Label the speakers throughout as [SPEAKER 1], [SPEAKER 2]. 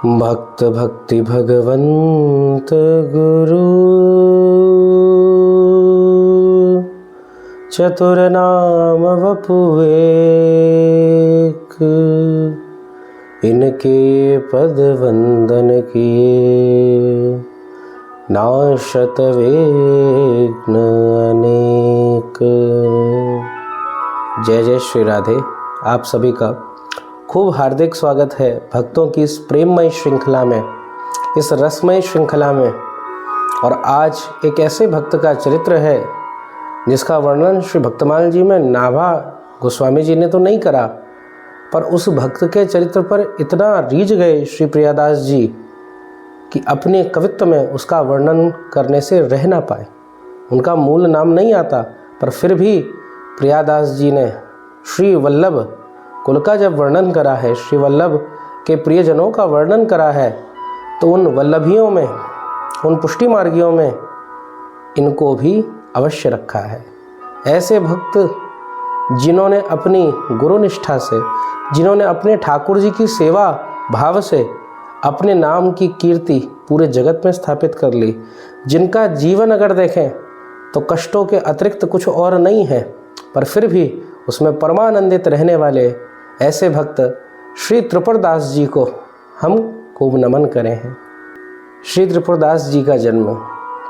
[SPEAKER 1] भक्त भक्ति भगवंत गुरु चतुर नाम वपु एक, इनके पद वंदन किए नाशत विघ्न अनेक। जय जय श्री राधे। आप सभी का खूब हार्दिक स्वागत है भक्तों की इस प्रेममय श्रृंखला में, इस रसमय श्रृंखला में। और आज एक ऐसे भक्त का चरित्र है जिसका वर्णन श्री भक्तमाल जी में नाभा गोस्वामी जी ने तो नहीं करा, पर उस भक्त के चरित्र पर इतना रीझ गए श्री प्रियादास जी कि अपने कवित्व में उसका वर्णन करने से रह ना पाए। उनका मूल नाम नहीं आता, पर फिर भी प्रियादास जी ने श्री वल्लभ कुल का जब वर्णन करा है, श्री वल्लभ के प्रियजनों का वर्णन करा है, तो उन वल्लभियों में, उन पुष्टि मार्गियों में इनको भी अवश्य रखा है। ऐसे भक्त जिन्होंने अपनी गुरु निष्ठा से, जिन्होंने अपने ठाकुर जी की सेवा भाव से अपने नाम की कीर्ति पूरे जगत में स्थापित कर ली, जिनका जीवन अगर देखें तो कष्टों के अतिरिक्त कुछ और नहीं है, पर फिर भी उसमें परमानंदित रहने वाले ऐसे भक्त श्री त्रिपुरदास जी को हम खूब नमन करें हैं। श्री त्रिपुरदास जी का जन्म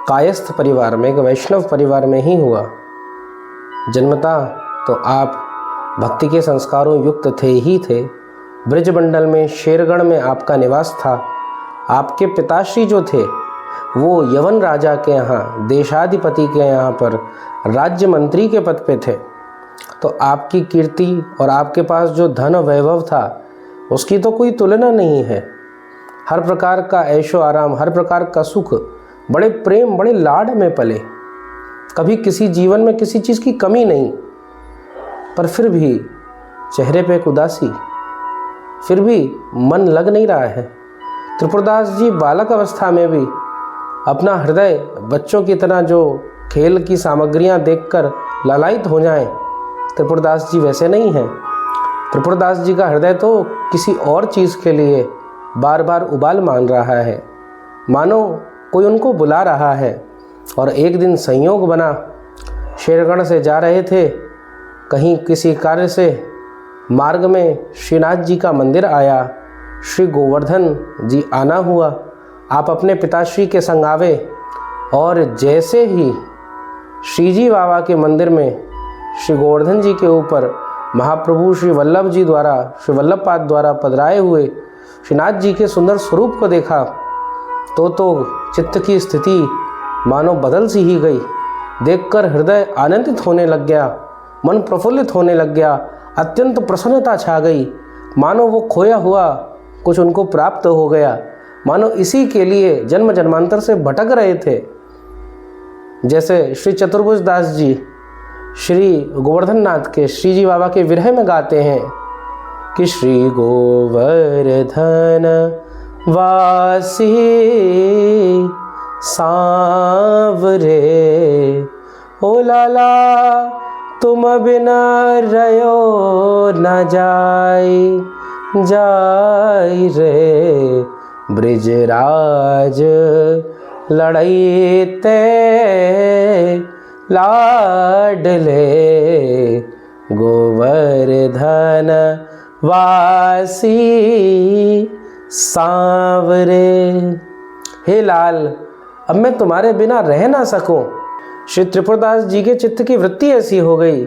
[SPEAKER 1] कायस्थ परिवार में, एक वैष्णव परिवार में ही हुआ। जन्मता तो आप भक्ति के संस्कारों युक्त थे ही थे। ब्रजमंडल में शेरगढ़ में आपका निवास था। आपके पिताश्री जो थे वो यवन राजा के यहाँ, देशाधिपति के यहाँ पर राज्य मंत्री के पद पे थे। तो आपकी कीर्ति और आपके पास जो धन वैभव था उसकी तो कोई तुलना नहीं है। हर प्रकार का ऐशो आराम, हर प्रकार का सुख, बड़े प्रेम, बड़े लाड में पले। कभी किसी जीवन में किसी चीज़ की कमी नहीं, पर फिर भी चेहरे पे एक उदासी, फिर भी मन लग नहीं रहा है। त्रिपुरदास जी बालक अवस्था में भी अपना हृदय बच्चों की तरह जो खेल की सामग्रियां देखकर लालायित हो जाएं, त्रिपुरदास जी वैसे नहीं हैं। त्रिपुरदास जी का हृदय तो किसी और चीज़ के लिए बार बार उबाल मान रहा है, मानो कोई उनको बुला रहा है। और एक दिन संयोग बना, शेरगढ़ से जा रहे थे कहीं किसी कार्य से, मार्ग में श्रीनाथ जी का मंदिर आया, श्री गोवर्धन जी आना हुआ। आप अपने पिताश्री के संग आवे और जैसे ही श्री जी बाबा के मंदिर में श्री गोवर्धन जी के ऊपर महाप्रभु श्री वल्लभ जी द्वारा, श्री वल्लभपाद द्वारा पधराए हुए श्रीनाथ जी के सुंदर स्वरूप को देखा तो चित्त की स्थिति मानो बदल सी ही गई। देखकर हृदय आनंदित होने लग गया, मन प्रफुल्लित होने लग गया, अत्यंत प्रसन्नता छा गई। मानो वो खोया हुआ कुछ उनको प्राप्त हो गया, मानो इसी के लिए जन्म जन्मांतर से भटक रहे थे। जैसे श्री चतुर्भुज दास जी श्री गोवर्धन नाथ के श्री जी बाबा के विरह में गाते हैं कि श्री गोवर्धन वासी सांवरे, ओ लाला तुम बिना रयो न जाई रे, ब्रिजराज लड़ाईते लाडले, गोवर्धन वासी सांवरे। हे लाल, अब मैं तुम्हारे बिना रह ना सकूं। श्री त्रिपुरदास जी के चित्त की वृत्ति ऐसी हो गई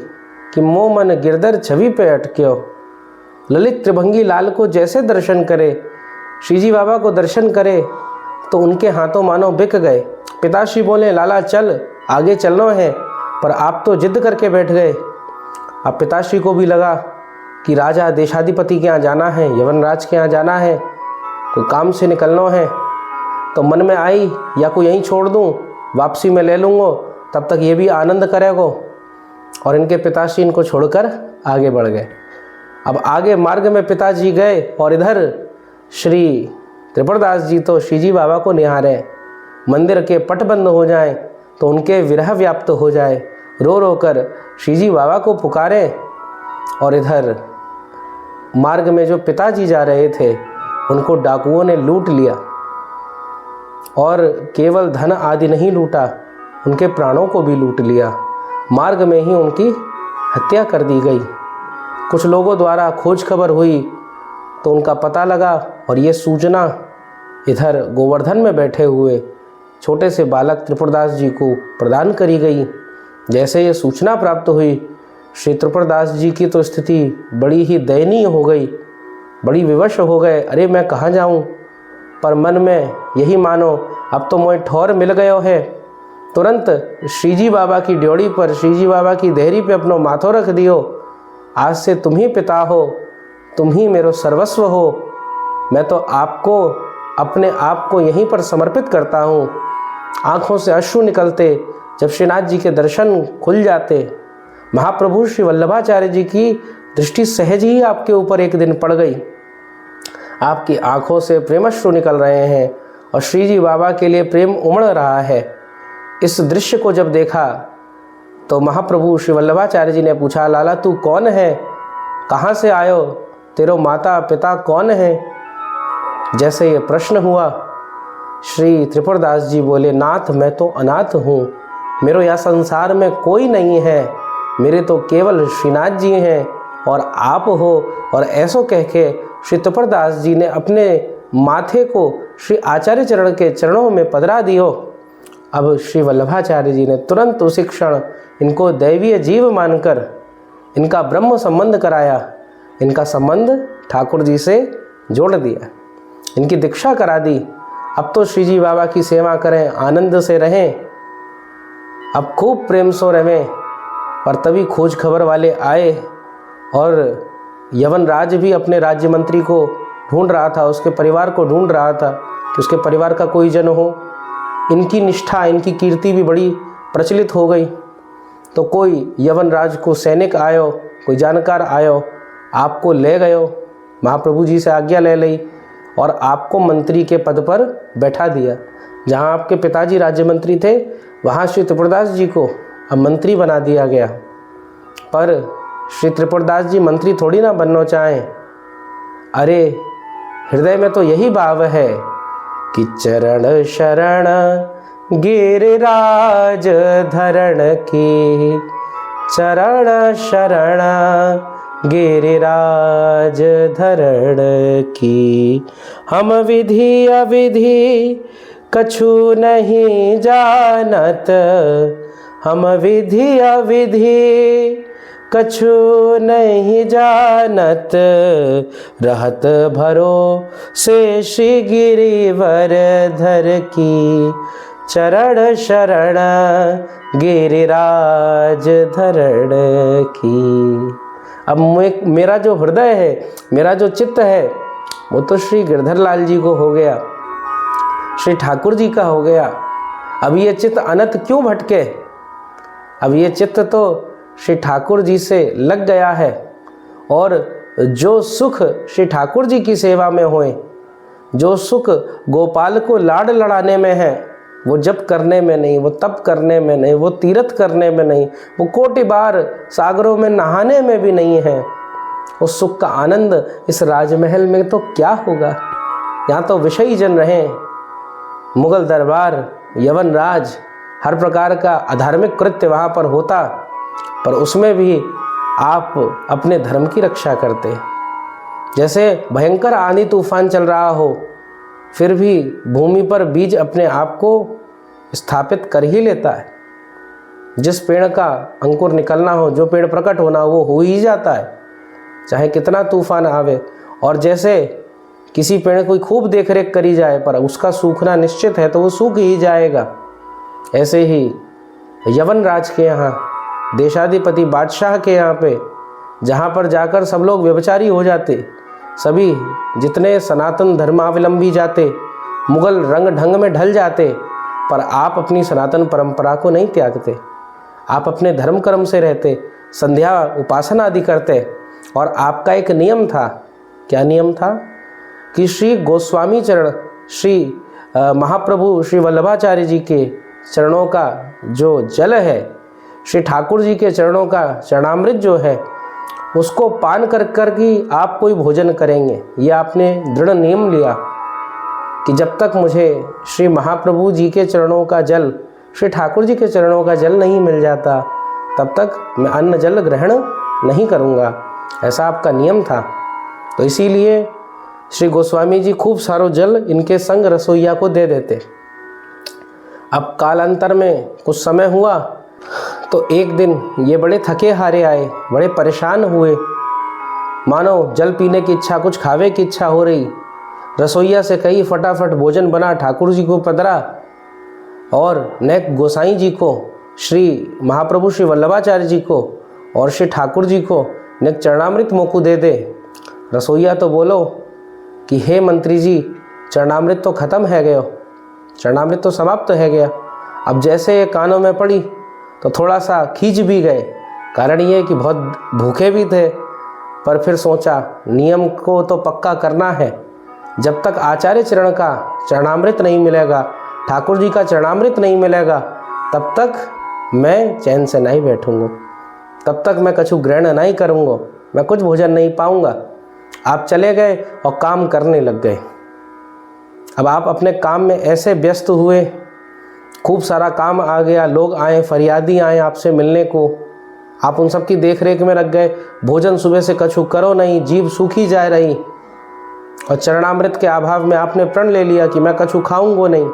[SPEAKER 1] कि मोह मन गिरधर छवि पे अटक्यो। ललित त्रिभंगी लाल को जैसे दर्शन करे, श्री जी बाबा को दर्शन करे, तो उनके हाथों मानो बिक गए। पिताश्री बोले, लाला चल, आगे चलना है, पर आप तो जिद करके बैठ गए। अब पिताश्री को भी लगा कि राजा देशाधिपति के यहाँ जाना है, यवनराज के यहाँ जाना है, कोई काम से निकलना है। तो मन में आई या कोई यहीं छोड़ दूँ, वापसी में ले लूँगा, तब तक ये भी आनंद करेगो। और इनके पिताश्री इनको छोड़कर आगे बढ़ गए। अब आगे मार्ग में पिताजी गए और इधर श्री त्रिपुरदास जी तो श्री जी बाबा को निहारे। मंदिर के पट बंद हो जाएं तो उनके विरह व्याप्त हो जाए, रो रो कर श्री जी बाबा को पुकारे। और इधर मार्ग में जो पिताजी जा रहे थे उनको डाकुओं ने लूट लिया और केवल धन आदि नहीं लूटा, उनके प्राणों को भी लूट लिया। मार्ग में ही उनकी हत्या कर दी गई। कुछ लोगों द्वारा खोज खबर हुई तो उनका पता लगा और ये सूचना इधर गोवर्धन में बैठे हुए छोटे से बालक त्रिपुरदास जी को प्रदान करी गई। जैसे ये सूचना प्राप्त हुई, श्री त्रिपुरदास जी की तो स्थिति बड़ी ही दयनीय हो गई, बड़ी विवश हो गए। अरे मैं कहाँ जाऊँ? पर मन में यही मानो अब तो मोए ठौर मिल गयो है। तुरंत श्रीजी बाबा की ड्योड़ी पर, श्रीजी बाबा की देहरी पे अपनो माथो रख दियो। आज से तुम ही पिता हो, तुम ही मेरो सर्वस्व हो। मैं तो आपको, अपने आप को यहीं पर समर्पित करता हूँ। आँखों से अश्रु निकलते जब श्रीनाथ जी के दर्शन खुल जाते। महाप्रभु श्री वल्लभाचार्य जी की दृष्टि सहज ही आपके ऊपर एक दिन पड़ गई। आपकी आँखों से प्रेमाश्रु निकल रहे हैं और श्रीजी बाबा के लिए प्रेम उमड़ रहा है। इस दृश्य को जब देखा तो महाप्रभु श्री वल्लभाचार्य जी ने पूछा, लाला तू कौन है, कहाँ से आयो, तेरो माता पिता कौन है? जैसे ये प्रश्न हुआ, श्री त्रिपुरदास जी बोले, नाथ मैं तो अनाथ हूँ, मेरो यह संसार में कोई नहीं है, मेरे तो केवल श्रीनाथ जी हैं और आप हो। और ऐसो कह के श्री त्रिपुरदास जी ने अपने माथे को श्री आचार्य चरण के चरणों में पधरा दियो। अब श्री वल्लभाचार्य जी ने तुरंत उसी क्षण इनको दैवीय जीव मानकर इनका ब्रह्म संबंध कराया, इनका संबंध ठाकुर जी से जोड़ दिया, इनकी दीक्षा करा दी। अब तो श्रीजी बाबा की सेवा करें, आनंद से रहें, अब खूब प्रेम से रहें। और तभी खोज खबर वाले आए और यवनराज भी अपने राज्य मंत्री को ढूंढ रहा था, उसके परिवार को ढूंढ रहा था कि उसके परिवार का कोई जन हो। इनकी निष्ठा, इनकी कीर्ति भी बड़ी प्रचलित हो गई। तो कोई यवनराज को सैनिक आयो, कोई जानकार आयो, आपको ले गयो, महाप्रभु जी से आज्ञा ले ली और आपको मंत्री के पद पर बैठा दिया। जहाँ आपके पिताजी राज्य मंत्री थे, वहाँ श्री त्रिपुरदास जी को अब मंत्री बना दिया गया। पर श्री त्रिपुरदास जी मंत्री थोड़ी ना बनना चाहें। अरे हृदय में तो यही भाव है कि चरण शरण गिरिराज धरण की, चरण शरण गिरिराज धरण की। हम विधि अविधि कछु नहीं जानत, हम विधि अविधि कछु नहीं जानत, रहत भरोसे श्री गिरिवर धर की, चरण शरण गिरिराज धरण की। अब मेरा जो हृदय है, मेरा जो चित्त है, वो तो श्री गिरधर लाल जी को हो गया, श्री ठाकुर जी का हो गया। अब ये चित्त अनंत क्यों भटके? अब ये चित्त तो श्री ठाकुर जी से लग गया है। और जो सुख श्री ठाकुर जी की सेवा में होए, जो सुख गोपाल को लाड लड़ाने में है, वो जप करने में नहीं, वो तप करने में नहीं, वो तीर्थ करने में नहीं, वो कोटि बार सागरों में नहाने में भी नहीं है। उस सुख का आनंद इस राजमहल में तो क्या होगा? यहाँ तो विषयी जन रहे, मुगल दरबार, यवन राज, हर प्रकार का अधार्मिक कृत्य वहाँ पर होता, पर उसमें भी आप अपने धर्म की रक्षा करते। जैसे भयंकर आंधी तूफान चल रहा हो, फिर भी भूमि पर बीज अपने आप को स्थापित कर ही लेता है। जिस पेड़ का अंकुर निकलना हो, जो पेड़ प्रकट होना, वो हो ही जाता है, चाहे कितना तूफान आवे। और जैसे किसी पेड़ की खूब देख रेख करी जाए पर उसका सूखना निश्चित है, तो वो सूख ही जाएगा। ऐसे ही यवन राज के यहाँ, देशाधिपति बादशाह के यहाँ पे, जहाँ पर जाकर सब लोग व्यभिचारी हो जाते, सभी जितने सनातन धर्मावलंबी जाते, मुगल रंग ढंग में ढल जाते, पर आप अपनी सनातन परंपरा को नहीं त्यागते। आप अपने धर्म कर्म से रहते, संध्या उपासना आदि करते। और आपका एक नियम था। क्या नियम था? कि श्री गोस्वामी चरण, श्री महाप्रभु श्री वल्लभाचार्य जी के चरणों का जो जल है, श्री ठाकुर जी के चरणों का चरणामृत जो है, उसको पान कर कर के आप कोई भोजन करेंगे। ये आपने दृढ़ नियम लिया कि जब तक मुझे श्री महाप्रभु जी के चरणों का जल, श्री ठाकुर जी के चरणों का जल नहीं मिल जाता, तब तक मैं अन्न जल ग्रहण नहीं करूँगा। ऐसा आपका नियम था। तो इसीलिए श्री गोस्वामी जी खूब सारो जल इनके संग रसोइया को दे देते। अब कालांतर में कुछ समय हुआ तो एक दिन ये बड़े थके हारे आए, बड़े परेशान हुए, मानो जल पीने की इच्छा, कुछ खावे की इच्छा हो रही। रसोइया से कही फटाफट भोजन बना, ठाकुर जी को पधरा और नेक गोसाई जी को, श्री महाप्रभु श्री वल्लभाचार्य जी को और श्री ठाकुर जी को नेक चरणामृत मोकू दे दे। रसोइया तो बोलो कि हे मंत्री जी, चरणामृत तो खत्म है गयो, चरणामृत तो समाप्त है गया। अब जैसे ये कानों में पड़ी तो थोड़ा सा खींच भी गए, कारण ये कि बहुत भूखे भी थे। पर फिर सोचा नियम को तो पक्का करना है, जब तक आचार्य चरण का चरणामृत नहीं मिलेगा, ठाकुर जी का चरणामृत नहीं मिलेगा, तब तक मैं चैन से नहीं बैठूंगा, तब तक मैं कछु ग्रहण नहीं करूँगा, मैं कुछ भोजन नहीं पाऊँगा। आप चले गए और काम करने लग गए। अब आप अपने काम में ऐसे व्यस्त हुए, खूब सारा काम आ गया, लोग आए, फरियादी आए आपसे मिलने को, आप उन सब की देख रेख में लग गए। भोजन सुबह से कछु करो नहीं, जीभ सूखी जा रही, और चरणामृत के अभाव में आपने प्रण ले लिया कि मैं कछु खाऊंगा नहीं।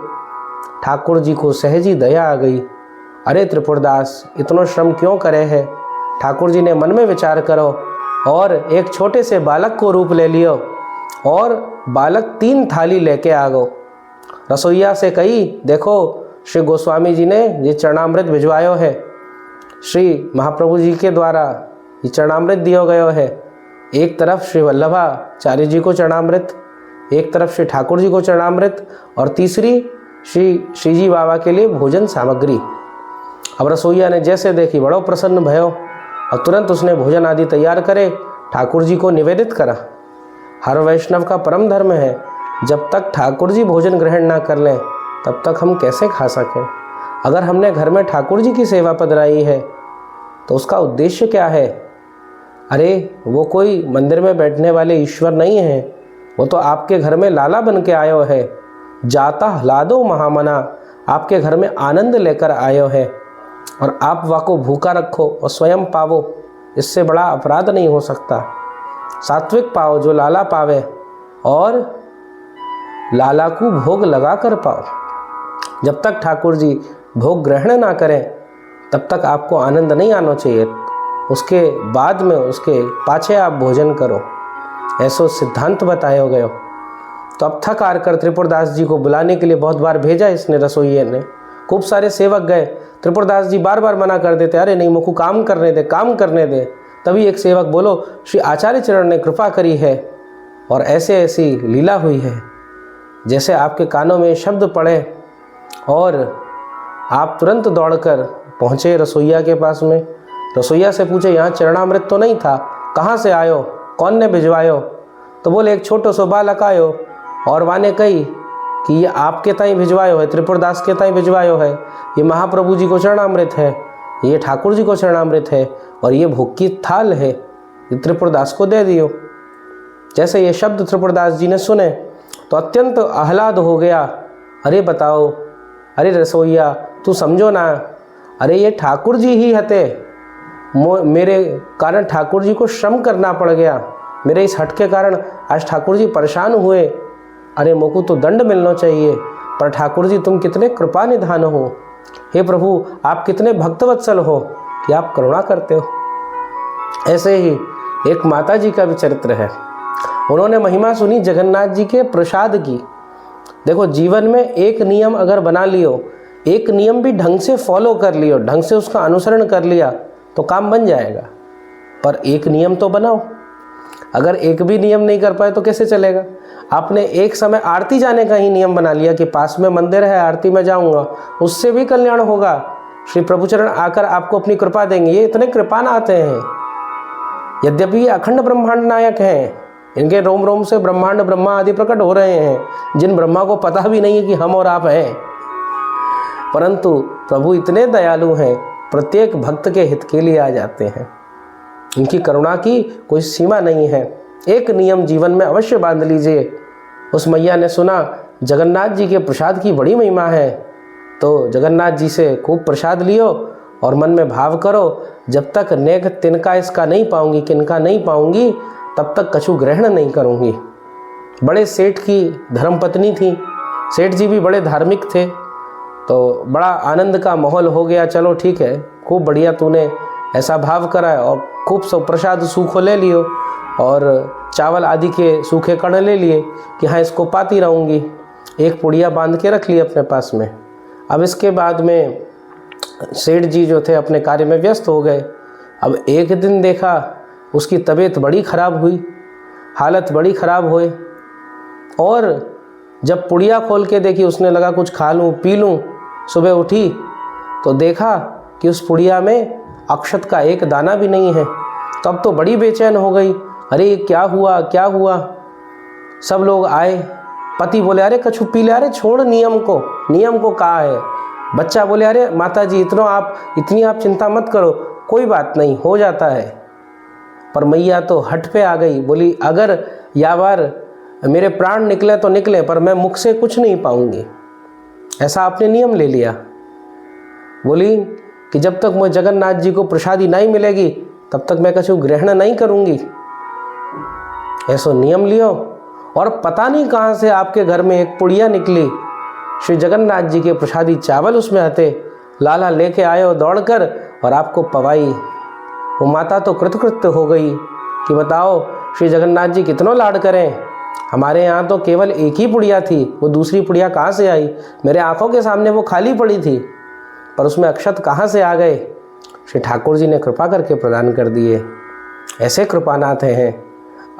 [SPEAKER 1] ठाकुर जी को सहजी दया आ गई। अरे त्रिपुरदास, इतना श्रम क्यों करे है? ठाकुर जी ने मन में विचार करो और एक छोटे से बालक को रूप ले लियो और बालक 3 थाली लेके आ गो। रसोइया से कही, देखो श्री गोस्वामी जी ने ये चरणामृत भिजवायो है, श्री महाप्रभु जी के द्वारा ये चरणामृत दियो गयो है। एक तरफ श्री वल्लभाचार्य जी को चरणामृत, एक तरफ श्री ठाकुर जी को चरणामृत, और तीसरी श्रीजी बाबा के लिए भोजन सामग्री। अब रसोइया ने जैसे देखी बड़ो प्रसन्न भयो और तुरंत उसने भोजन आदि तैयार करे, ठाकुर जी को निवेदित करा। हर वैष्णव का परम धर्म है, जब तक ठाकुर जी भोजन ग्रहण ना कर लें तब तक हम कैसे खा सकें। अगर हमने घर में ठाकुर जी की सेवा पधराई है तो उसका उद्देश्य क्या है? अरे वो कोई मंदिर में बैठने वाले ईश्वर नहीं है, वो तो आपके घर में लाला बन के आयो है, जाता हलादो महामना, आपके घर में आनंद लेकर आयो है, और आप वाको भूखा रखो और स्वयं पावो, इससे बड़ा अपराध नहीं हो सकता। सात्विक पाओ जो लाला पावे, और लाला को भोग लगा कर पाओ। जब तक ठाकुर जी भोग ग्रहण ना करें तब तक आपको आनंद नहीं आना चाहिए, उसके बाद में उसके पाछे आप भोजन करो, ऐसो सिद्धांत बताया गयो। तो अब थक हार कर त्रिपुरदास जी को बुलाने के लिए बहुत बार भेजा इसने, रसोइये ने। खूब सारे सेवक गए, त्रिपुरदास जी बार बार मना कर देते, अरे नहीं मुझको काम करने दे, काम करने दे। तभी एक सेवक बोलो, श्री आचार्य चरण ने कृपा करी है और ऐसे ऐसी लीला हुई है, जैसे आपके कानों में शब्द पड़े और आप तुरंत दौड़कर पहुँचे रसोइया के पास में। रसोइया से पूछे, यहाँ चरणामृत तो नहीं था, कहाँ से आयो, कौन ने भिजवायो? तो बोले, एक छोटो सो बालक आयो और वाने कही कि ये आपके ताई भिजवायो है, त्रिपुरदास के ताई भिजवायो है, ये महाप्रभु जी को चरणामृत है, ये ठाकुर जी को चरणामृत है, और ये भोग की थाल है, ये त्रिपुरदास को दे दियो। जैसे ये शब्द त्रिपुरदास जी ने सुने तो अत्यंत आह्लाद हो गया। अरे बताओ, अरे रसोइया तू समझो ना, अरे ये ठाकुर जी ही हते, मेरे कारण ठाकुर जी को श्रम करना पड़ गया, मेरे इस हट के कारण आज ठाकुर जी परेशान हुए। अरे मोको तो दंड मिलना चाहिए, पर ठाकुर जी तुम कितने कृपा निधान हो, हे प्रभु आप कितने भक्तवत्सल हो कि आप करुणा करते हो। ऐसे ही एक माता जी का भी चरित्र है। उन्होंने महिमा सुनी जगन्नाथ जी के प्रसाद की। देखो, जीवन में एक नियम अगर बना लियो, एक नियम भी ढंग से फॉलो कर लियो, ढंग से उसका अनुसरण कर लिया तो काम बन जाएगा। पर एक नियम तो बनाओ, अगर एक भी नियम नहीं कर पाए तो कैसे चलेगा। आपने एक समय आरती जाने का ही नियम बना लिया कि पास में मंदिर है, आरती में जाऊंगा, उससे भी कल्याण होगा। श्री प्रभुचरण आकर आपको अपनी कृपा देंगे। ये इतने कृपान आते हैं, यद्यपि अखंड ब्रह्मांड नायक हैं, इनके रोम रोम से ब्रह्मांड ब्रह्मा आदि प्रकट हो रहे हैं, जिन ब्रह्मा को पता भी नहीं है कि हम और आप हैं, परंतु प्रभु इतने दयालु हैं, प्रत्येक भक्त के हित के लिए आ जाते हैं। इनकी करुणा की कोई सीमा नहीं है। एक नियम जीवन में अवश्य बांध लीजिए। उस मैया ने सुना जगन्नाथ जी के प्रसाद की बड़ी महिमा है, तो जगन्नाथ जी से खूब प्रसाद लियो और मन में भाव करो, जब तक नेक तिनका इसका नहीं पाऊंगी, किनका नहीं पाऊंगी, तब तक कछु ग्रहण नहीं करूंगी। बड़े सेठ की धर्मपत्नी थी, सेठ जी भी बड़े धार्मिक थे, तो बड़ा आनंद का माहौल हो गया। चलो ठीक है, खूब बढ़िया तूने ऐसा भाव करा है, और खूब सब प्रसाद सूखो ले लियो और चावल आदि के सूखे कण ले लिए कि हाँ इसको पाती रहूँगी। एक पुड़िया बांध के रख ली अपने पास में। अब इसके बाद में सेठ जी जो थे अपने कार्य में व्यस्त हो गए। अब एक दिन देखा उसकी तबीयत बड़ी ख़राब हुई, हालत बड़ी ख़राब हुई, और जब पुड़िया खोल के देखी उसने लगा कुछ खा लूँ पी लूँ। सुबह उठी तो देखा कि उस पुड़िया में अक्षत का एक दाना भी नहीं है। तब तो बड़ी बेचैन हो गई, अरे क्या हुआ क्या हुआ। सब लोग आए, पति बोले अरे कछु पी ले, अरे छोड़ नियम को कहा है। बच्चा बोले अरे माता जी इतनी आप चिंता मत करो, कोई बात नहीं, हो जाता है। पर मैया तो हट पे आ गई, बोली अगर या बार मेरे प्राण निकले तो निकले, पर मैं मुख से कुछ नहीं पाऊंगी। ऐसा आपने नियम ले लिया। बोली कि जब तक मुझे जगन्नाथ जी को प्रसादी नहीं मिलेगी तब तक मैं कछु ग्रहण नहीं करूंगी। ऐसा नियम लियो। और पता नहीं कहाँ से आपके घर में एक पुड़िया निकली, श्री जगन्नाथ जी के प्रसादी चावल उसमें हते, लाला लेके आयो दौड़कर और आपको पवाई। वो माता तो कृतकृत्य हो गई कि बताओ श्री जगन्नाथ जी कितनों लाड करें, हमारे यहाँ तो केवल एक ही पुड़िया थी, वो दूसरी पुड़िया कहाँ से आई, मेरे आंखों के सामने वो खाली पड़ी थी, पर उसमें अक्षत कहाँ से आ गए। श्री ठाकुर जी ने कृपा करके प्रदान कर दिए। ऐसे कृपानाथ हैं।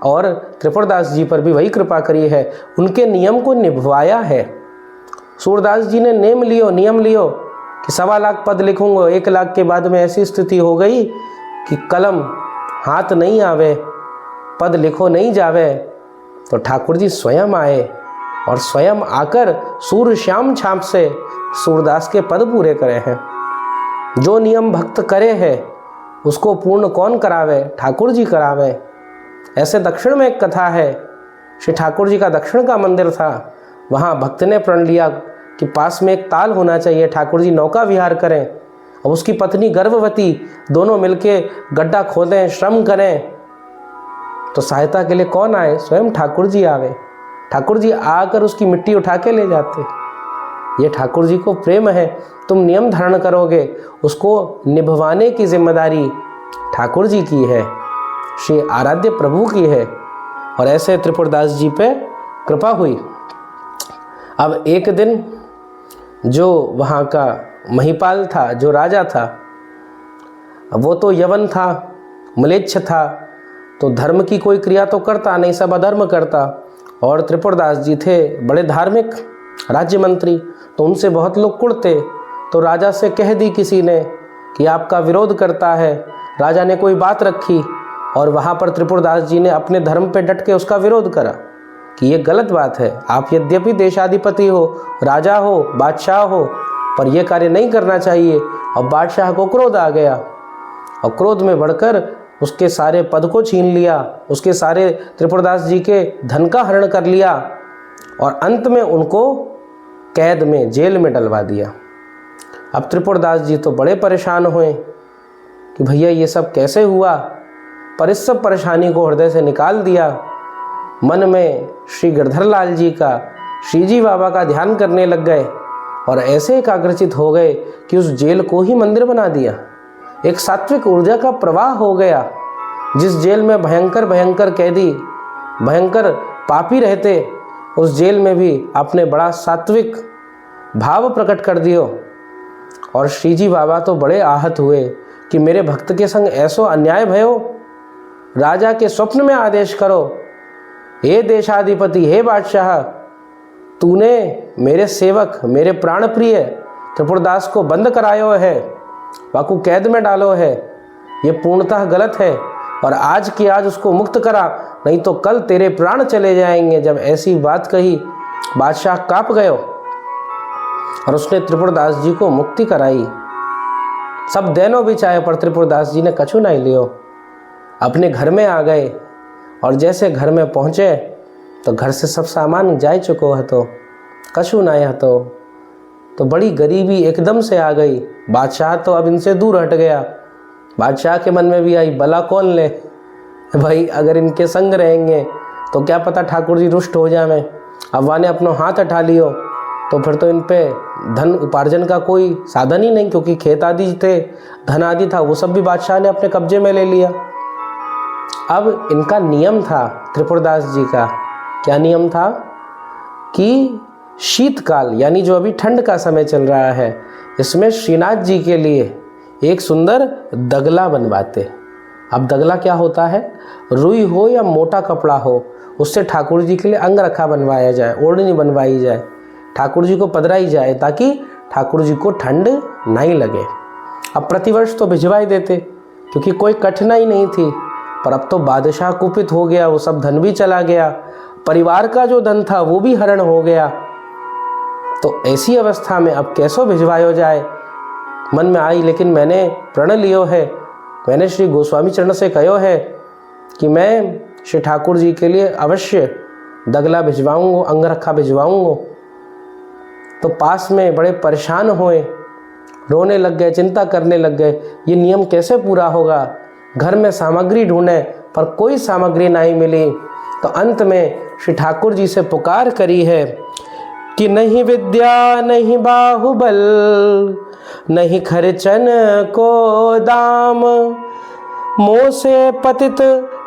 [SPEAKER 1] और त्रिपुरदास जी पर भी वही कृपा करी है, उनके नियम को निभवाया है। सूरदास जी ने नियम लियो कि 1.25 लाख पद लिखूंगा, 1 लाख के बाद में ऐसी स्थिति हो गई कि कलम हाथ नहीं आवे, पद लिखो नहीं जावे, तो ठाकुर जी स्वयं आए और स्वयं आकर सूर्य श्याम छाप से सूरदास के पद पूरे करे हैं। जो नियम भक्त करे है उसको पूर्ण कौन करावे, ठाकुर जी करावे। ऐसे दक्षिण में एक कथा है, श्री ठाकुर जी का दक्षिण का मंदिर था, वहाँ भक्त ने प्रण लिया कि पास में एक ताल होना चाहिए, ठाकुर जी नौका विहार करें। अब उसकी पत्नी गर्भवती, दोनों मिलके गड्ढा खोदें, श्रम करें। तो सहायता के लिए कौन आए, स्वयं ठाकुर जी आवे। ठाकुर जी आकर उसकी मिट्टी उठा के ले जाते। ये ठाकुर जी को प्रेम है। तुम नियम धारण करोगे, उसको निभवाने की जिम्मेदारी ठाकुर जी की है, श्री आराध्य प्रभु की है। और ऐसे त्रिपुरदास जी पे कृपा हुई। अब एक दिन जो वहाँ का महिपाल था, जो राजा था, वो तो यवन था, म्लेच्छ था, तो धर्म की कोई क्रिया तो करता नहीं, सब अधर्म करता। और त्रिपुरदास जी थे बड़े धार्मिक राज्य मंत्री, तो उनसे बहुत लोग कुड़ते। तो राजा से कह दी किसी ने कि आपका विरोध करता है। राजा ने कोई बात रखी और वहाँ पर त्रिपुरदास जी ने अपने धर्म पे डट के उसका विरोध करा कि ये गलत बात है, आप यद्यपि देशाधिपति हो, राजा हो, बादशाह हो, पर यह कार्य नहीं करना चाहिए। और बादशाह को क्रोध आ गया और क्रोध में बढ़कर उसके सारे पद को छीन लिया, उसके सारे त्रिपुरदास जी के धन का हरण कर लिया और अंत में उनको कैद में, जेल में डलवा दिया। अब त्रिपुरदास जी तो बड़े परेशान हुए कि भैया ये सब कैसे हुआ, पर इस सब परेशानी को हृदय से निकाल दिया। मन में श्री गिरधर लाल जी का, श्री जी बाबा का ध्यान करने लग गए और ऐसे एकाग्रचित हो गए कि उस जेल को ही मंदिर बना दिया। एक सात्विक ऊर्जा का प्रवाह हो गया। जिस जेल में भयंकर भयंकर कैदी, भयंकर पापी रहते, उस जेल में भी आपने बड़ा सात्विक भाव प्रकट कर दियो। और श्री जी बाबा तो बड़े आहत हुए कि मेरे भक्त के संग ऐसो अन्याय भयो। राजा के स्वप्न में आदेश करो, हे देशाधिपति, हे बादशाह, तूने मेरे सेवक, मेरे प्राण प्रिय त्रिपुरदास को बंद करायो है, वाकू कैद में डालो है, ये पूर्णतः गलत है और आज की आज उसको मुक्त करा, नहीं तो कल तेरे प्राण चले जाएंगे। जब ऐसी बात कही बादशाह कांप गयो और उसने त्रिपुरदास जी को मुक्ति कराई। सब देनो भी चाहे, पर त्रिपुरदास जी ने कछु नहीं लियो। अपने घर में आ गए और जैसे घर में पहुँचे तो घर से सब सामान जाए चुको हतो, कछु ना हतो। तो बड़ी गरीबी एकदम से आ गई। बादशाह तो अब इनसे दूर हट गया। बादशाह के मन में भी आई, भला कौन ले भाई, अगर इनके संग रहेंगे तो क्या पता ठाकुर जी रुष्ट हो जाए। अब वाने अपना हाथ उठा लियो तो फिर तो इन पे धन उपार्जन का कोई साधन ही नहीं, क्योंकि खेत आदि थे, धन आदि था, वो सब भी बादशाह ने अपने कब्जे में ले लिया। अब इनका नियम था त्रिपुरदास जी का, क्या नियम था कि शीतकाल यानी जो अभी ठंड का समय चल रहा है, इसमें श्रीनाथ जी के लिए एक सुंदर दगला बनवाते। अब दगला क्या होता है, रुई हो या मोटा कपड़ा हो, उससे ठाकुर जी के लिए अंगरखा बनवाया जाए, ओढ़नी बनवाई जाए, ठाकुर जी को पधराई जाए ताकि ठाकुर जी को ठंड नहीं लगे। अब प्रतिवर्ष तो भिजवाई देते क्योंकि कोई कठिनाई नहीं थी, पर अब तो बादशाह कुपित हो गया, वो सब धन भी चला गया, परिवार का जो धन था वो भी हरण हो गया। तो ऐसी अवस्था में अब कैसो भिजवायो जाए, मन में आई। लेकिन मैंने प्रण लियो है, मैंने श्री गोस्वामी चरण से कहो है कि मैं श्री ठाकुर जी के लिए अवश्य दगला भिजवाऊंगा, अंगरखा भिजवाऊंगा। तो पास में बड़े परेशान हुए, रोने लग गए, चिंता करने लग गए, ये नियम कैसे पूरा होगा। घर में सामग्री ढूंढे पर कोई सामग्री नहीं मिली। तो अंत में श्री ठाकुर जी से पुकार करी है कि नहीं विद्या नहीं बाहुबल नहीं खर्चन को दाम, मोह से पतित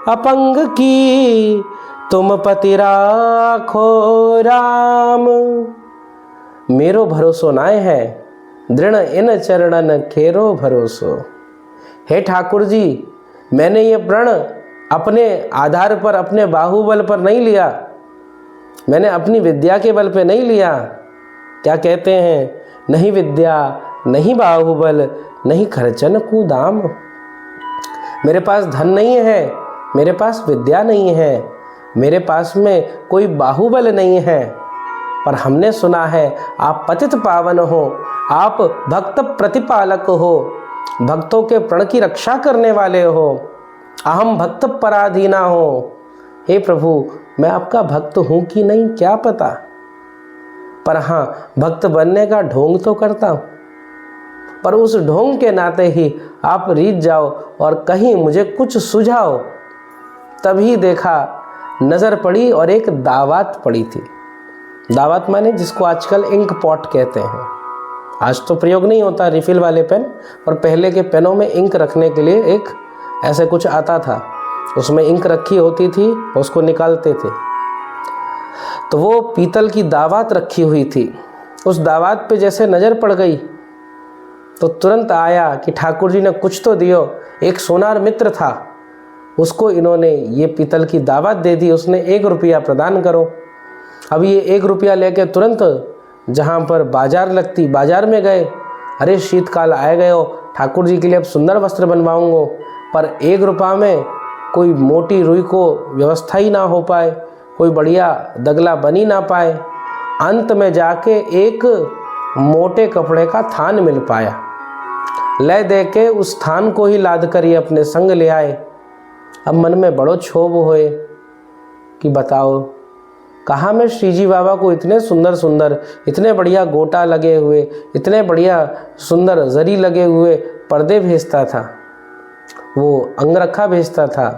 [SPEAKER 1] अपंग की तुम पति राखो राम। मेरो भरोसो नाय है, दृढ़ इन चरणन खेरो भरोसो। हे ठाकुर जी, मैंने ये प्रण अपने आधार पर, अपने बाहुबल पर नहीं लिया, मैंने अपनी विद्या के बल पे नहीं लिया। क्या कहते हैं, नहीं विद्या नहीं बाहुबल नहीं खर्चन को दाम। मेरे पास धन नहीं है, मेरे पास विद्या नहीं है, मेरे पास में कोई बाहुबल नहीं है, पर हमने सुना है आप पतित पावन हो, आप भक्त प्रतिपालक हो, भक्तों के प्रण की रक्षा करने वाले हो, अहम भक्त पराधीना हो। हे प्रभु, मैं आपका भक्त हूँ कि नहीं क्या पता, पर हाँ भक्त बनने का ढोंग तो करता हूँ। पर उस ढोंग के नाते ही आप रीझ जाओ और कहीं मुझे कुछ सुझाओ। तभी देखा, नज़र पड़ी और एक दावात पड़ी थी। दावात माने जिसको आजकल इंक पॉट कहते हैं। आज तो प्रयोग नहीं होता रिफिल वाले पेन, और पहले के पेनों में इंक रखने के लिए एक ऐसे कुछ आता था, उसमें इंक रखी होती थी, उसको निकालते थे। तो वो पीतल की दावात रखी हुई थी। उस दावात पे जैसे नज़र पड़ गई तो तुरंत आया कि ठाकुर जी ने कुछ तो दियो। एक सोनार मित्र था, उसको इन्होंने ये पीतल की दावत दे दी, उसने 1 रुपया प्रदान करो। अब ये 1 रुपया लेके तुरंत जहाँ पर बाजार लगती, बाजार में गए। अरे शीतकाल आए गए हो, ठाकुर जी के लिए अब सुंदर वस्त्र बनवाऊंगो, पर 1 रुपया में कोई मोटी रुई को व्यवस्था ही ना हो पाए, कोई बढ़िया दगला बनी ना पाए। अंत में जाके एक मोटे कपड़े का थान मिल पाया। ले दे के उस थान को ही लाद कर ये अपने संग ले आए। अब मन में बड़ो क्षोभ होए कि बताओ, कहाँ मैं श्रीजी बाबा को इतने सुंदर सुंदर, इतने बढ़िया गोटा लगे हुए, इतने बढ़िया सुंदर जरी लगे हुए पर्दे भेजता था, वो अंगरखा भेजता था,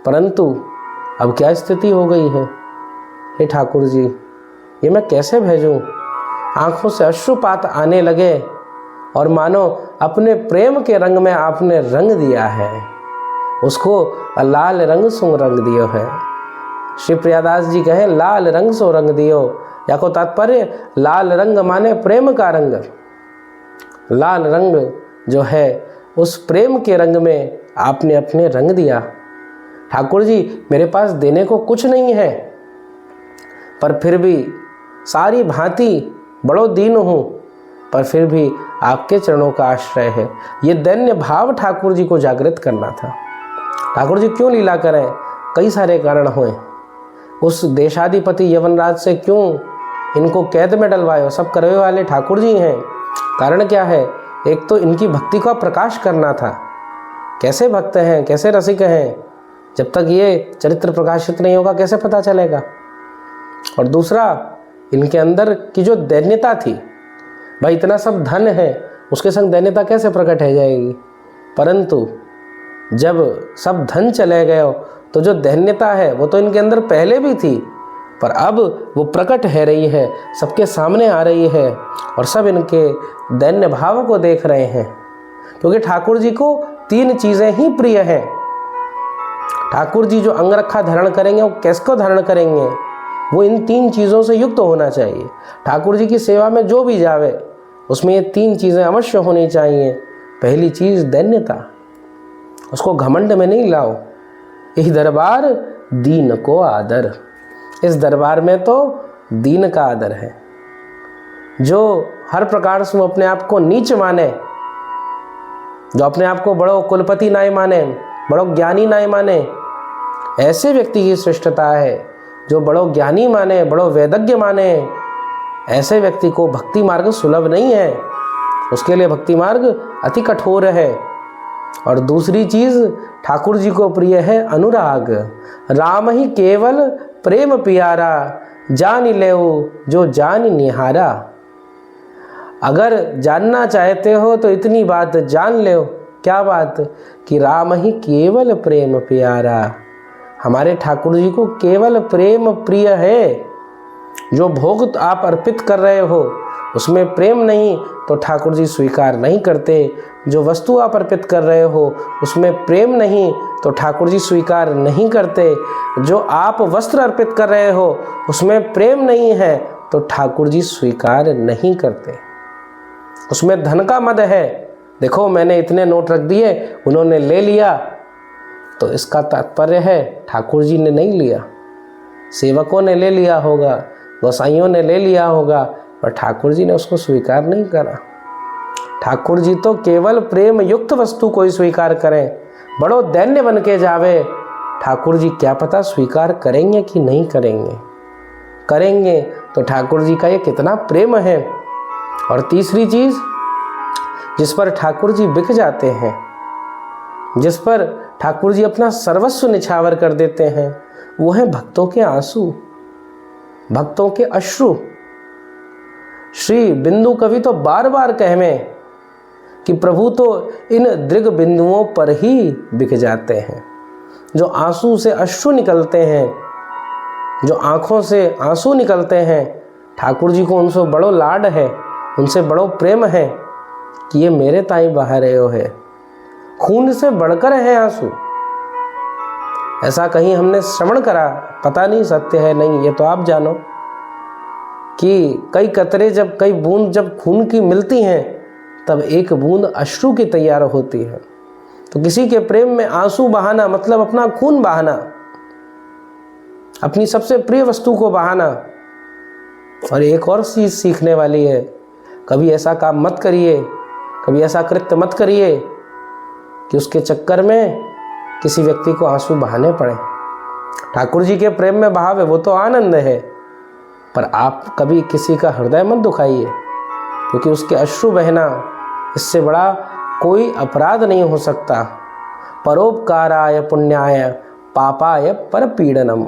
[SPEAKER 1] परंतु अब क्या स्थिति हो गई है। हे ठाकुर जी, ये मैं कैसे भेजूं। आंखों से अश्रुपात आने लगे और मानो अपने प्रेम के रंग में आपने रंग दिया है, उसको लाल रंग सो रंग दियो है। श्री प्रियादास जी कहे लाल रंग सो रंग दियो, या को तात्पर्य लाल रंग माने प्रेम का रंग। लाल रंग जो है उस प्रेम के रंग में आपने अपने रंग दिया। ठाकुर जी, मेरे पास देने को कुछ नहीं है, पर फिर भी सारी भांति बड़ो दीन हूँ, पर फिर भी आपके चरणों का आश्रय है। ये दैन्य भाव ठाकुर जी को जागृत करना था। ठाकुर जी क्यों लीला करें, कई सारे कारण हुए। उस देशाधिपति यवनराज से क्यों इनको कैद में डलवाए, सब करवे वाले ठाकुर जी हैं। कारण क्या है, एक तो इनकी भक्ति का प्रकाश करना था। कैसे भक्त हैं, कैसे रसिक हैं, जब तक ये चरित्र प्रकाशित नहीं होगा कैसे पता चलेगा। और दूसरा, इनके अंदर की जो दैन्यता थी, भाई इतना सब धन है, उसके संग दैन्यता कैसे प्रकट हो जाएगी। परंतु जब सब धन चले गए तो जो दैन्यता है वो तो इनके अंदर पहले भी थी, पर अब वो प्रकट है रही है, सबके सामने आ रही है और सब इनके दैन्य भाव को देख रहे हैं। क्योंकि ठाकुर जी को 3 चीज़ें ही प्रिय हैं। ठाकुर जी जो अंगरखा धारण करेंगे वो किसको धारण करेंगे, वो इन 3 चीज़ों से युक्त होना चाहिए। ठाकुर जी की सेवा में जो भी जावे उसमें ये 3 चीज़ें अवश्य होनी चाहिए। पहली चीज़ दैन्यता, उसको घमंड में नहीं लाओ। इस दरबार दीन को आदर, इस दरबार में तो दीन का आदर है। जो हर प्रकार से वो अपने आप को नीच माने, जो अपने आप को बड़ो कुलपति ना माने, बड़ो ज्ञानी ना माने, ऐसे व्यक्ति की श्रेष्ठता है। जो बड़ो ज्ञानी माने, बड़ो वैदज्ञ माने, ऐसे व्यक्ति को भक्ति मार्ग सुलभ नहीं है, उसके लिए भक्ति मार्ग अति कठोर है। और दूसरी चीज़, ठाकुर जी को प्रिय है अनुराग। राम ही केवल प्रेम प्यारा, जान लेओ जो जान निहारा। अगर जानना चाहते हो तो इतनी बात जान लो। क्या बात? कि राम ही केवल प्रेम प्यारा, हमारे ठाकुर जी को केवल प्रेम प्रिय है। जो भोग आप अर्पित कर रहे हो उसमें प्रेम नहीं तो ठाकुर जी स्वीकार नहीं करते। जो वस्तु आप अर्पित कर रहे हो उसमें प्रेम नहीं तो ठाकुर जी स्वीकार नहीं करते। जो आप वस्त्र अर्पित कर रहे हो उसमें प्रेम नहीं है तो ठाकुर जी स्वीकार नहीं करते। उसमें धन का मद है, देखो मैंने इतने नोट रख दिए, उन्होंने ले लिया, तो इसका तात्पर्य है ठाकुर जी ने नहीं लिया, सेवकों ने ले लिया होगा, गोसाइयों ने ले लिया होगा, पर ठाकुर जी ने उसको स्वीकार नहीं करा। ठाकुर जी तो केवल प्रेम युक्त वस्तु को ही स्वीकार करें। बड़ो दैन्य बन के जावे, ठाकुर जी क्या पता स्वीकार करेंगे कि नहीं करेंगे। करेंगे तो ठाकुर जी का ये कितना प्रेम है। और तीसरी चीज़, जिस पर ठाकुर जी बिक जाते हैं, जिस पर ठाकुर जी अपना सर्वस्व निछावर कर देते हैं, वो है भक्तों के आंसू, भक्तों के अश्रु। श्री बिंदु कवि तो बार बार कहवें कि प्रभु तो इन दृग बिंदुओं पर ही बिक जाते हैं। जो आंसू से अश्रु निकलते हैं, जो आंखों से आंसू निकलते हैं, ठाकुर जी को उनसे बड़ो लाड है, उनसे बड़ो प्रेम है कि ये मेरे ताई बहा रहे हो है। खून से बढ़कर है आंसू, ऐसा कहीं हमने श्रवण करा, पता नहीं सत्य है नहीं, ये तो आप जानो, कि कई कतरे जब, कई बूंद जब खून की मिलती हैं तब एक बूंद अश्रु की तैयार होती है। तो किसी के प्रेम में आंसू बहाना मतलब अपना खून बहाना, अपनी सबसे प्रिय वस्तु को बहाना। और एक और चीज़ सीखने वाली है, कभी ऐसा काम मत करिए, कभी ऐसा कृत्य मत करिए कि उसके चक्कर में किसी व्यक्ति को आंसू बहाने पड़े। ठाकुर जी के प्रेम में बहाव है वो तो आनंद है, पर आप कभी किसी का हृदय मत दुखाइए, क्योंकि उसके अश्रु बहना, इससे बड़ा कोई अपराध नहीं हो सकता। परोपकाराय पुण्याय पापाय परपीड़नम।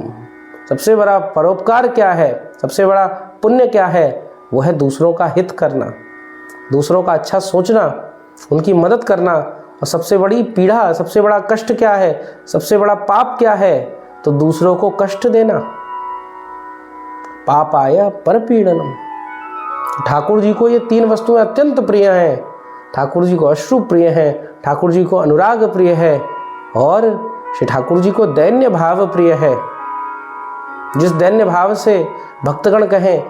[SPEAKER 1] सबसे बड़ा परोपकार क्या है, सबसे बड़ा पुण्य क्या है? वो है दूसरों का हित करना, दूसरों का अच्छा सोचना, उनकी मदद करना। और सबसे बड़ी पीड़ा, सबसे बड़ा कष्ट क्या है, सबसे बड़ा पाप क्या है? तो दूसरों को कष्ट देना। पापाय परपीड़नम। ठाकुर जी को ये 3 वस्तुएं अत्यंत प्रिय हैं। ठाकुर जी को अश्रु प्रिय है, ठाकुर जी को अनुराग प्रिय है, और श्री ठाकुर जी को दैन्य भाव प्रिय है। जिस दैन्य भाव से भक्तगण कहें,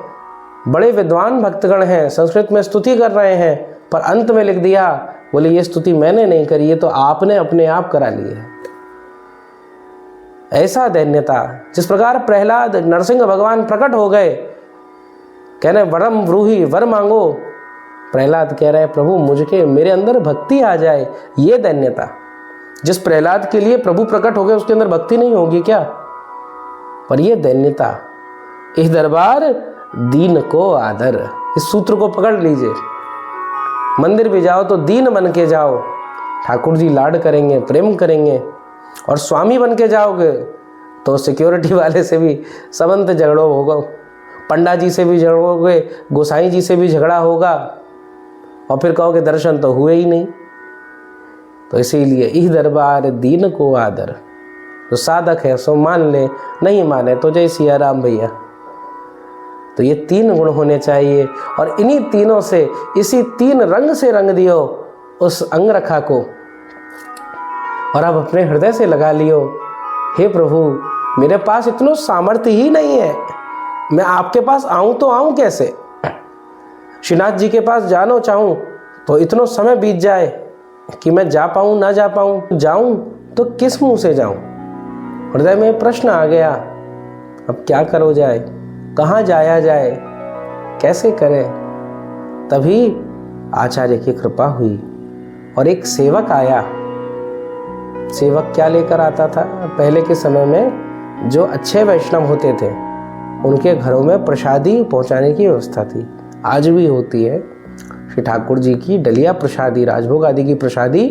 [SPEAKER 1] बड़े विद्वान भक्तगण हैं, संस्कृत में स्तुति कर रहे हैं, पर अंत में लिख दिया, बोले ये स्तुति मैंने नहीं करी, ये तो आपने अपने आप करा ली है। ऐसा दैन्यता, जिस प्रकार प्रहलाद नरसिंह भगवान प्रकट हो गए, कहने वरम ब्रूहि, वर मांगो। प्रहलाद कह रहे हैं प्रभु मुझके, मेरे अंदर भक्ति आ जाए। ये दैन्यता, जिस प्रहलाद के लिए प्रभु प्रकट हो गए उसके अंदर भक्ति नहीं होगी क्या? पर ये दैन्यता, इस दरबार दीन को आदर, इस सूत्र को पकड़ लीजिए। मंदिर भी जाओ तो दीन बन के जाओ, ठाकुर जी लाड करेंगे, प्रेम करेंगे। और स्वामी बन के जाओगे तो सिक्योरिटी वाले से भी संबंध झगड़ो होगा, पंडा जी से भी झगड़ोगे, गोसाई जी से भी झगड़ा होगा, और फिर कहोगे दर्शन तो हुए ही नहीं। तो इसीलिए इह दरबार दीन को आदर, जो साधक है सो मान ले, नहीं माने तो जय सिया राम भैया। तो ये 3 गुण होने चाहिए, और इन्हीं तीनों से, इसी 3 रंग से रंग दियो उस अंगरखा को, और अब अपने हृदय से लगा लियो, हे प्रभु मेरे पास इतना सामर्थ्य ही नहीं है, मैं आपके पास आऊं तो आऊं कैसे? श्रीनाथ जी के पास जानो चाहूं तो इतना समय बीत जाए कि मैं जा पाऊं ना जा पाऊं, जाऊं तो किस मुंह से जाऊं? हृदय में प्रश्न आ गया, अब क्या करो जाए, कहाँ जाया जाए, कैसे करें? तभी आचार्य की कृपा हुई और एक सेवक आया। सेवक क्या लेकर आता था? पहले के समय में जो अच्छे वैष्णव होते थे उनके घरों में प्रसादी पहुंचाने की व्यवस्था थी, आज भी होती है। श्री ठाकुर जी की डलिया प्रसादी, राजभोग आदि की प्रसादी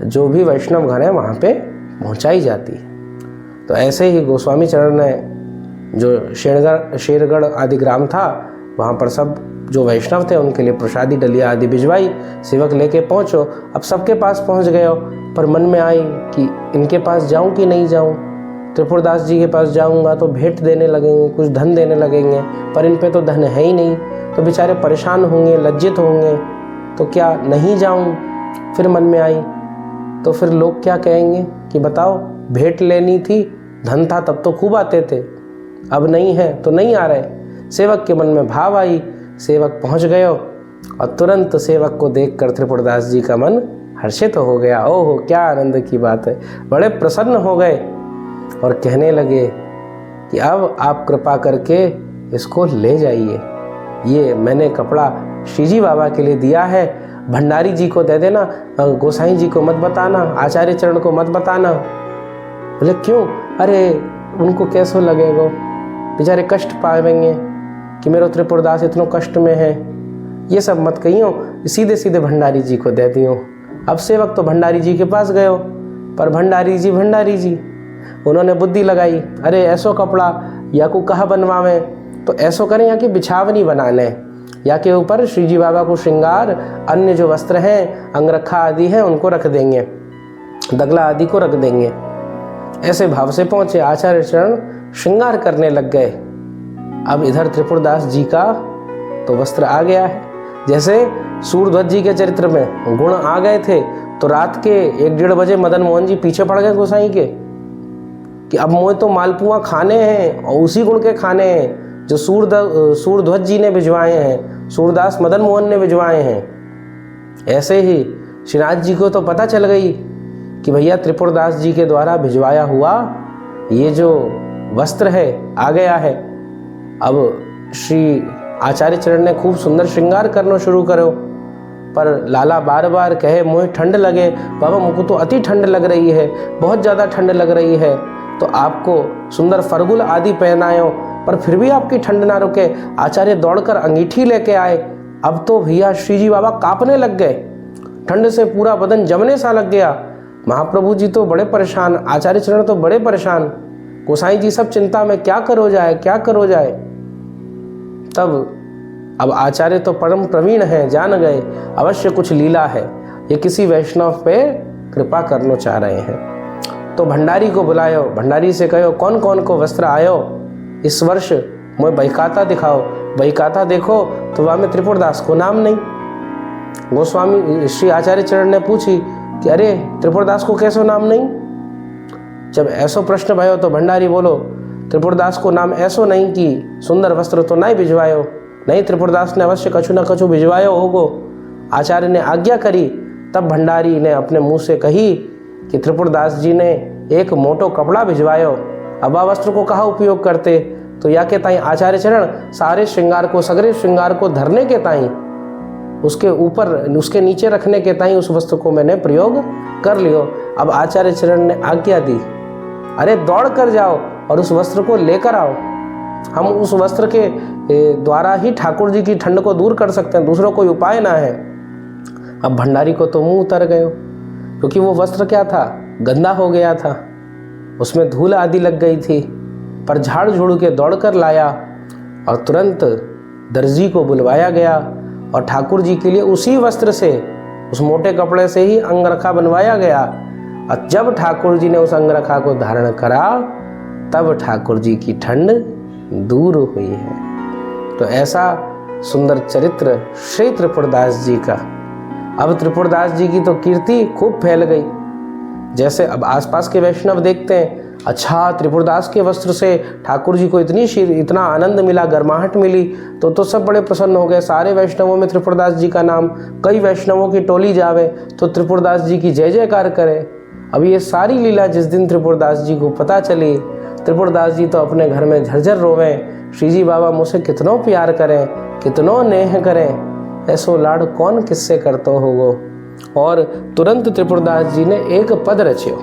[SPEAKER 1] जो भी वैष्णव घर है वहाँ पे पहुँचाई जाती है। तो ऐसे ही गोस्वामी चरण ने जो शेरगढ़ आदि ग्राम था वहाँ पर सब जो वैष्णव थे उनके लिए प्रसादी डलिया आदि भिजवाई। सेवक लेके पहुँचो। अब सबके पास पहुँच गए हो, पर मन में आई कि इनके पास जाऊँ कि नहीं जाऊँ। त्रिपुरदास जी के पास जाऊँगा तो भेंट देने लगेंगे, कुछ धन देने लगेंगे, पर इन पे तो धन है ही नहीं, तो बेचारे परेशान होंगे, लज्जित होंगे, तो क्या नहीं जाऊँ? फिर मन में आई तो फिर लोग क्या कहेंगे कि बताओ भेंट लेनी थी, धन था तब तो खूब आते थे, अब नहीं है तो नहीं आ रहे। सेवक के मन में भाव आई, सेवक पहुंच गए और तुरंत सेवक को देखकर त्रिपुरदास जी का मन हर्षित हो गया। ओहो क्या आनंद की बात है, बड़े प्रसन्न हो गए और कहने लगे कि अब आप कृपा करके इसको ले जाइए, ये मैंने कपड़ा श्रीजी बाबा के लिए दिया है, भंडारी जी को दे देना, गोसाई जी को मत बताना, आचार्य चरण को मत बताना। बोले क्यों? अरे उनको कैसे लगेगा, बेचारे कष्ट पाएंगे कि मेरा त्रिपुरदास इतना कष्ट में है, ये सब मत कहियो, सीधे सीधे भंडारी जी को दे दियो। अब सेवक तो भंडारी जी के पास गए, पर भंडारी जी उन्होंने बुद्धि लगाई, अरे ऐसो कपड़ा या को कहा बनवावे, तो ऐसो करें या कि बिछावनी बना लें, या के ऊपर श्रीजी बाबा को श्रृंगार अन्य जो वस्त्र हैं, अंगरखा आदि हैं उनको रख देंगे, दगला आदि को रख देंगे। ऐसे भाव से पहुंचे। आचार्य चरण श्रृंगार करने लग गए। अब इधर त्रिपुरदास जी का तो वस्त्र आ गया है। जैसे सूरध्वज जी के चरित्र में गुण आ गए थे, तो रात के 1-1:30 बजे मदन मोहन जी पीछे पड़ गए गोसाई के कि अब मोए तो मालपुआ खाने हैं, और उसी गुण के खाने हैं जो सूरध्वज जी ने भिजवाए हैं, सूरदास मदन मोहन ने भिजवाए हैं। ऐसे ही श्रीनाथ जी को तो पता चल गई कि भैया त्रिपुरदास जी के द्वारा भिजवाया हुआ ये जो वस्त्र है आ गया है। अब श्री आचार्य चरण ने खूब सुंदर श्रृंगार करना शुरू करो, पर लाला बार बार कहे मुझे ठंड लगे, बाबा मुझको तो अति ठंड लग रही है, बहुत ज़्यादा ठंड लग रही है, तो आपको सुंदर फरगुल आदि पहनायो, पर फिर भी आपकी ठंड ना रुके। आचार्य दौड़कर अंगीठी लेके आए। अब तो भैया श्रीजी बाबा कांपने लग गए, ठंड से पूरा बदन जमने सा लग गया। महाप्रभु जी तो बड़े परेशान, आचार्य चरण तो बड़े परेशान, गोसाई जी सब चिंता में, क्या करो जाए, क्या करो जाए। तब अब आचार्य तो परम प्रवीण हैं, जान गए अवश्य कुछ लीला है, ये किसी वैष्णव पे कृपा करना चाह रहे हैं। तो भंडारी को बुलायो, भंडारी से कहो कौन कौन को वस्त्र आयो इस वर्ष, मुझे बहीखाता दिखाओ। बहीखाता देखो तो वहाँ में त्रिपुरदास को नाम नहीं। गोस्वामी श्री आचार्य चरण ने पूछी कि अरे त्रिपुरदास को कैसो नाम नहीं? जब ऐसो प्रश्न भयो तो भंडारी बोलो त्रिपुरदास को नाम ऐसो नहीं कि सुंदर वस्त्र तो नहीं भिजवायो, नहीं त्रिपुरदास ने अवश्य कछु न कछु भिजवायो होगो। आचार्य ने आज्ञा करी, तब भंडारी ने अपने मुंह से कही कि त्रिपुरदास जी ने एक मोटो कपड़ा भिजवायो, अब वस्त्र को कहाँ उपयोग करते, तो या के ताई आचार्य चरण सारे श्रृंगार को, सगरे श्रृंगार को धरने के ताई, उसके ऊपर उसके नीचे रखने के ताई उस वस्त्र को मैंने प्रयोग कर लियो। अब आचार्य चरण ने आज्ञा दी, अरे दौड़ कर जाओ और उस वस्त्र को लेकर आओ, हम उस वस्त्र के द्वारा ही ठाकुर जी की ठंड को दूर कर सकते हैं, दूसरा कोई उपाय ना है। अब भंडारी को तो मुंह उतर गए, क्योंकि वो वस्त्र क्या था, गंदा हो गया था, उसमें धूल आदि लग गई थी, पर झाड़ झूड़ के दौड़ कर लाया और तुरंत दर्जी को बुलवाया गया और ठाकुर जी के लिए उसी वस्त्र से, उस मोटे कपड़े से ही अंगरखा बनवाया गया। और जब ठाकुर जी ने उस अंगरखा को धारण करा तब ठाकुर जी की ठंड दूर हुई है। तो ऐसा सुंदर चरित्र श्री त्रिपुरदास जी का। अब त्रिपुरदास जी की तो कीर्ति खूब फैल गई। जैसे अब आसपास के वैष्णव देखते हैं, अच्छा त्रिपुरदास के वस्त्र से ठाकुर जी को इतना आनंद मिला, गर्माहट मिली, तो सब बड़े प्रसन्न हो गए। सारे वैष्णवों में त्रिपुरदास जी का नाम, कई वैष्णवों की टोली जावे तो त्रिपुरदास जी की जय जयकार करे। अब ये सारी लीला जिस दिन त्रिपुरदास जी को पता चली, त्रिपुरदास जी तो अपने घर में झरझर रोवें, श्री जी बाबा मुझसे कितनों प्यार करें, कितनों नेह करें, ऐसो लाड़ कौन किससे करतो होगो। और तुरंत त्रिपुरदास जी ने एक पद रचियो।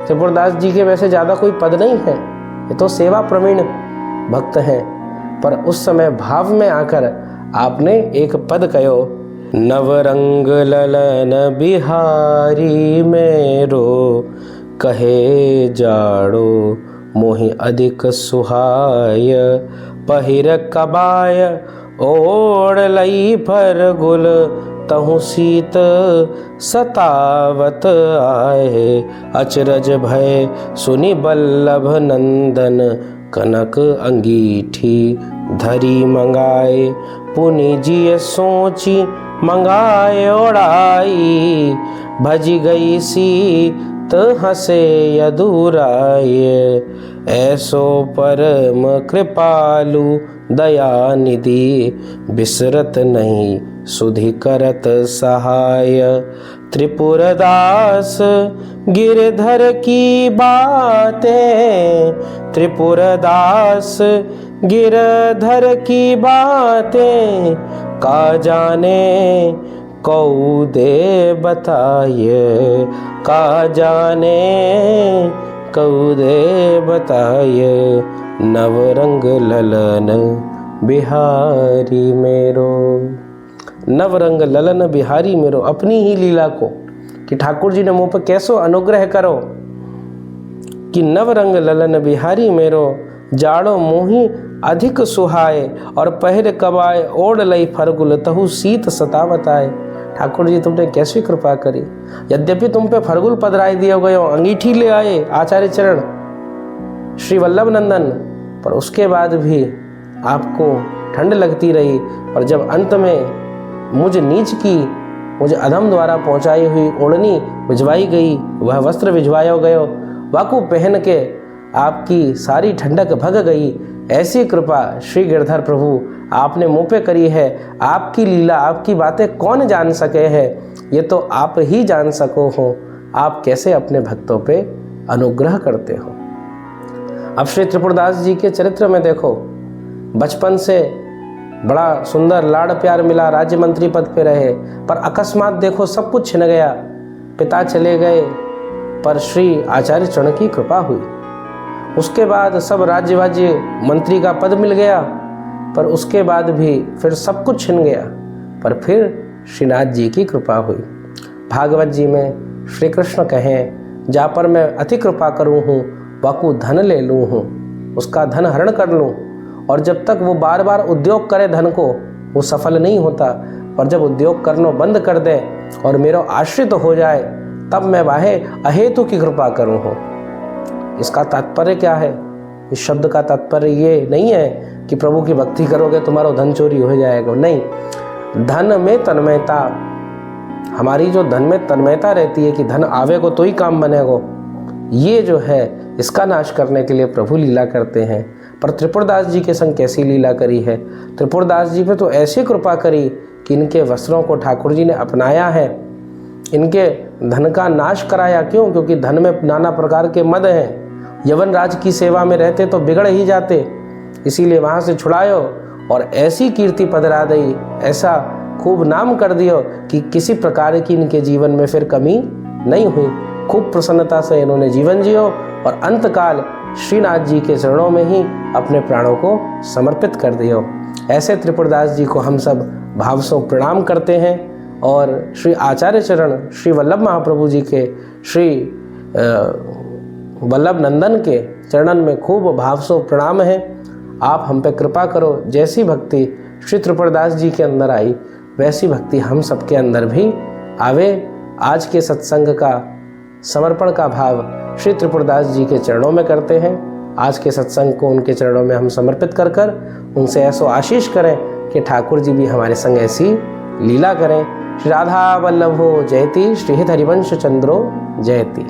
[SPEAKER 1] त्रिपुरदास जी के वैसे ज़्यादा कोई पद नहीं है, ये तो सेवा प्रवीण भक्त हैं, पर उस समय भाव में आकर आपने एक पद कहो, नवरंग ललन बिहारी मेरो, कहे जाड़ो मोहि अधिक सुहाय, पहिर कबाय ओढ़ लई फरगुल, तहु शीत सतावत आए, अचरज भय सुनि बल्लभ नंदन, कनक अंगीठी धरी मंगाए, पुनि जिय सोची मंगाए ओढ़ाई, भजी गई सीत हसे यदुराय, ऐसो परम कृपालु दया निधि, बिसरत नहीं सुधि करत सहाय, त्रिपुरदास गिरधर की बातें, त्रिपुरदास गिरधर की बातें, का जाने कौ दे बताए, का जाने कौ दे बताए, नवरंग ललन बिहारी मेरो। नवरंग ललन बिहारी मेरो, अपनी ही लीला को कि ठाकुर जी ने मुँह पर कैसो अनुग्रह करो कि नवरंग ललन बिहारी मेरो, जाड़ो मोही अधिक सुहाए, और पहिर कबाए ओढ़ लई फरगुल, तहु शीत सतावत आए। ठाकुर जी तुमने कैसी कृपा करी, यद्यपि तुम पे फरगुल पधराई दिए गए, अंगीठी ले आए आचार्य चरण श्री वल्लभ नंदन, पर उसके बाद भी आपको ठंड लगती रही। और जब अंत में मुझ नीच की, मुझे अधम द्वारा पहुंचाई हुई ओढ़नी भिजवाई गई, वह वस्त्र भिजवाया गयो, वाकू पहन के आपकी सारी ठंडक भग गई। ऐसी कृपा श्री गिरधर प्रभु आपने मुँह पे करी है। आपकी लीला, आपकी बातें कौन जान सके है, ये तो आप ही जान सको हो, आप कैसे अपने भक्तों पे अनुग्रह करते हो। अब श्री त्रिपुरदास जी के चरित्र में देखो, बचपन से बड़ा सुंदर लाड़ प्यार मिला, राज्य मंत्री पद पे रहे, पर अकस्मात देखो सब कुछ छिन गया, पिता चले गए, पर श्री आचार्य चरण की कृपा हुई। उसके बाद सब राज्य वाज्य मंत्री का पद मिल गया, पर उसके बाद भी फिर सब कुछ छिन गया, पर फिर श्रीनाथ जी की कृपा हुई। भागवत जी में श्री कृष्ण कहें, जा पर मैं अति कृपा करूँ हूँ, वाकू धन ले लूँ हूँ, उसका धन हरण कर लूँ। और जब तक वो बार बार उद्योग करे धन को, वो सफल नहीं होता, पर जब उद्योग करना बंद कर दे और मेरा आश्रित हो जाए, तब मैं वाहे अहेतु की कृपा करूँ हूँ। इसका तात्पर्य क्या है? इस शब्द का तात्पर्य ये नहीं है कि प्रभु की भक्ति करोगे तुम्हारा धन चोरी हो जाएगा, नहीं। धन में तन्मयता, हमारी जो धन में तन्मयता रहती है कि धन आवेगो तो ही काम बनेगो, ये जो है इसका नाश करने के लिए प्रभु लीला करते हैं। पर त्रिपुरदास जी के संग कैसी लीला करी है? त्रिपुरदास जी पे तो ऐसी कृपा करी कि इनके वस्त्रों को ठाकुर जी ने अपनाया है, इनके धन का नाश कराया। क्यों? क्योंकि धन में नाना प्रकार के मद हैं, यवन राज की सेवा में रहते तो बिगड़ ही जाते, इसीलिए वहाँ से छुड़ायो और ऐसी कीर्ति पधरा दी, ऐसा खूब नाम कर दियो कि किसी प्रकार की इनके जीवन में फिर कमी नहीं हुई। खूब प्रसन्नता से इन्होंने जीवन जियो और अंतकाल श्रीनाथ जी के चरणों में ही अपने प्राणों को समर्पित कर दियो। ऐसे त्रिपुरदास जी को हम सब भाव से प्रणाम करते हैं और श्री आचार्य चरण श्री वल्लभ महाप्रभु जी के श्री वल्लभ नंदन के चरणन में खूब भाव से प्रणाम है। आप हम पे कृपा करो, जैसी भक्ति श्री त्रिपुरदास जी के अंदर आई वैसी भक्ति हम सबके अंदर भी आवे। आज के सत्संग का समर्पण का भाव श्री त्रिपुरदास जी के चरणों में करते हैं। आज के सत्संग को उनके चरणों में हम समर्पित कर कर उनसे ऐसो आशीष करें कि ठाकुर जी भी हमारे संग ऐसी लीला करें। श्री राधा वल्लभो जयति, श्री हरिवंश चंद्रो जयति।